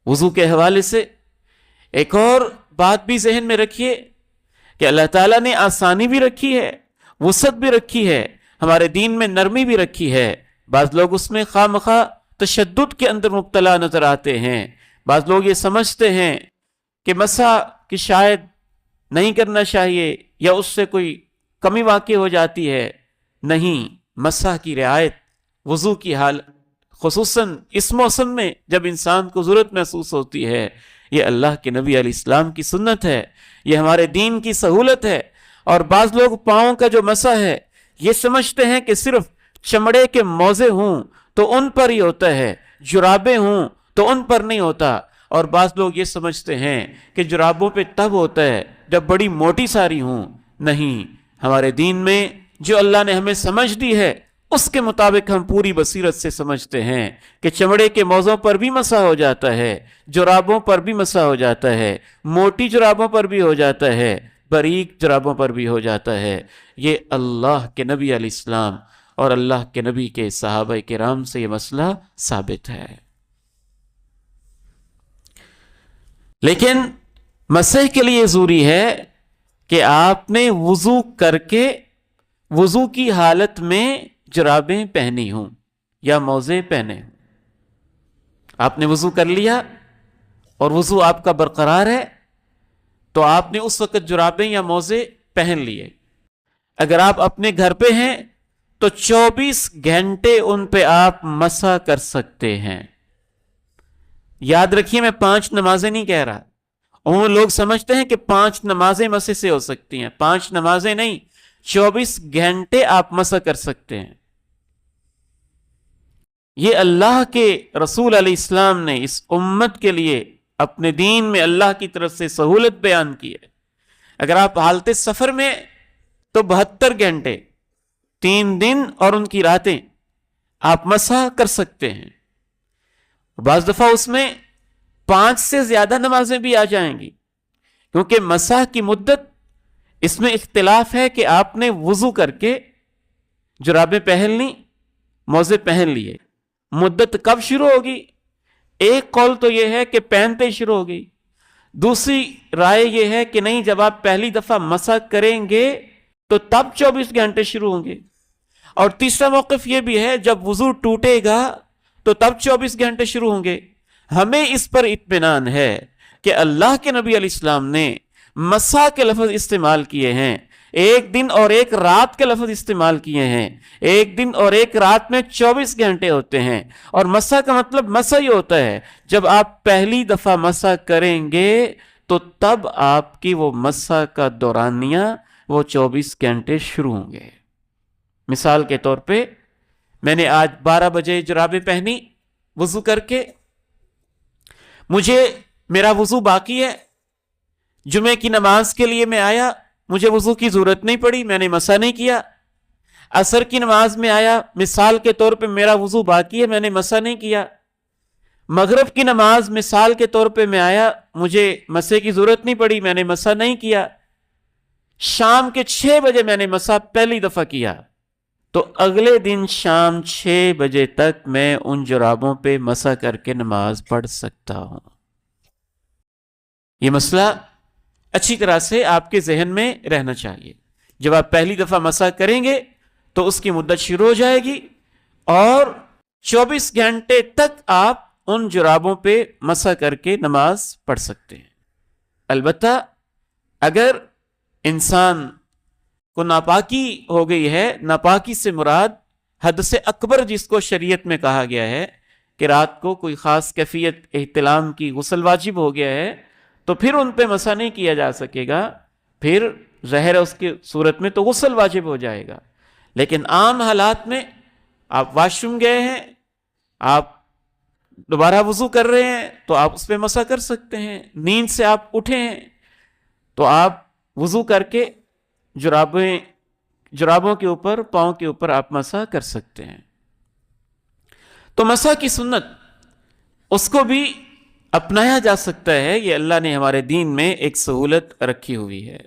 वज़ू के हवाले से एक और बात भी जहन में रखिए कि अल्लाह ताला ने आसानी भी रखी है, वसअत भी रखी है, हमारे दीन में नरमी भी रखी है। बाज़ लोग उसमें खामखा तशद्दुद के अंदर मुब्तला नजर आते हैं। बाज़ लोग ये समझते हैं कि मसा कि शायद नहीं करना चाहिए या उससे कोई कमी वाक़ई हो जाती है। नहीं, मसा की रियायत वज़ू की हाल खुसूसन इस मौसम में जब इंसान को ज़रूरत महसूस होती है, ये अल्लाह के नबी अलैहिस्सलाम की सुन्नत है, ये हमारे दीन की सहूलत है। और बाज़ लोग पाँव का जो मसा है ये समझते हैं कि सिर्फ चमड़े के मोज़े हों तो उन पर ही होता है, जुराबें हों तो उन पर नहीं होता। और बाज़ लोग ये समझते हैं कि जुराबों पे तब होता है जब बड़ी मोटी सारी हों। नहीं, हमारे दीन में जो अल्लाह ने हमें समझ दी है उसके मुताबिक हम पूरी बसीरत से समझते हैं कि चमड़े के मौज़ों पर भी मसा हो जाता है, जुराबों पर भी मसा हो जाता है, मोटी जुराबों पर भी हो जाता है, बारीक जुराबों पर भी हो जाता है। ये अल्लाह के नबी अलैहिस्सलाम और अल्लाह के नबी के सहाबा किराम से ये मसला साबित है। लेकिन मसह के लिए ज़रूरी है कि आपने वज़ू करके वज़ू की हालत में जुराबें पहनी हों या मोज़े पहने हों। आपने वज़ू कर लिया और वज़ू आपका बरकरार है तो आपने उस वक़्त जुराबें या मोज़े पहन लिए। अगर आप अपने घर पे हैं तो 24 घंटे उन पे आप मसा कर सकते हैं। याद रखिए, मैं 5 नमाजें नहीं कह रहा। उन लोग समझते हैं कि 5 नमाजें मसे से हो सकती हैं। 5 नमाजें नहीं, 24 घंटे आप मसा कर सकते हैं। ये अल्लाह के रसूल अलैहिस्सलाम ने इस उम्मत के लिए अपने दीन में अल्लाह की तरफ से सहूलत बयान की है। अगर आप हालत सफर में तो 72 घंटे, 3 दिन और उनकी रातें आप मसा कर सकते हैं। बाज़ दफा उसमें 5 से ज्यादा नमाजें भी आ जाएंगी, क्योंकि मसा की मुद्दत इसमें इख्तिलाफ है कि आपने वुजू करके जुराबें पहन ली, मोजे पहन लिए, मुद्दत कब शुरू होगी? एक कौल तो यह है कि पहनते ही शुरू होगी। दूसरी राय यह है कि नहीं, जब आप पहली दफा मसा करेंगे तो तब 24 घंटे शुरू होंगे। और तीसरा मौक़िफ़ यह भी है, जब वुजू टूटेगा तो तब 24 घंटे शुरू होंगे। हमें इस पर इत्मीनान है कि अल्लाह के नबी अलैहिस्सलाम ने मसा के लफ्ज़ इस्तेमाल किए हैं, एक दिन और एक रात के लफ्ज़ इस्तेमाल किए हैं। एक दिन और एक रात में 24 घंटे होते हैं। और मसा का मतलब मसा ही होता है, जब आप पहली दफा मसा करेंगे तो तब आपकी वो मसा का दौरानिया वो 24 घंटे शुरू होंगे। मिसाल के तौर पे मैंने आज 12 बजे जुराबें पहनी वुजू करके, मेरा वुजू बाकी है, जुमे की नमाज के लिए मैं आया, मुझे वुजू की जरूरत नहीं पड़ी, मैंने मसा नहीं किया। असर की नमाज में आया, मिसाल के तौर पे मेरा वुजू बाकी है, मैंने मसा नहीं किया। मगरिब की नमाज मिसाल के तौर पे मैं आया, मुझे मसे की जरूरत नहीं पड़ी, मैंने मसा नहीं किया। शाम के 6 बजे मैंने मसा पहली दफा किया, तो अगले दिन शाम 6 बजे तक मैं उन जुराबों पे मसा करके नमाज पढ़ सकता हूं। यह मसला अच्छी तरह से आपके जहन में रहना चाहिए। जब आप पहली दफा मसा करेंगे तो उसकी मुद्दत शुरू हो जाएगी और 24 घंटे तक आप उन जुराबों पे मसा करके नमाज पढ़ सकते हैं। अलबत्ता अगर इंसान को नापाकी हो गई है, नापाकी से मुराद हद से अकबर जिसको शरीयत में कहा गया है कि रात को कोई खास कैफियत एहतिलाम की गुस्ल वाजिब हो गया है, तो फिर उन पे मसा नहीं किया जा सकेगा, फिर ज़ाहिर है उसकी सूरत में तो गुस्ल वाजिब हो जाएगा। लेकिन आम हालात में आप वॉशरूम गए हैं, आप दोबारा वुजू कर रहे हैं तो आप उस पर मसा कर सकते हैं। नींद से आप उठे हैं तो आप वुजू करके जुराबों के ऊपर, पाँव के ऊपर आप मसा कर सकते हैं। तो मसा की सुन्नत उसको भी अपनाया जा सकता है। ये अल्लाह ने हमारे दीन में एक सहूलत रखी हुई है।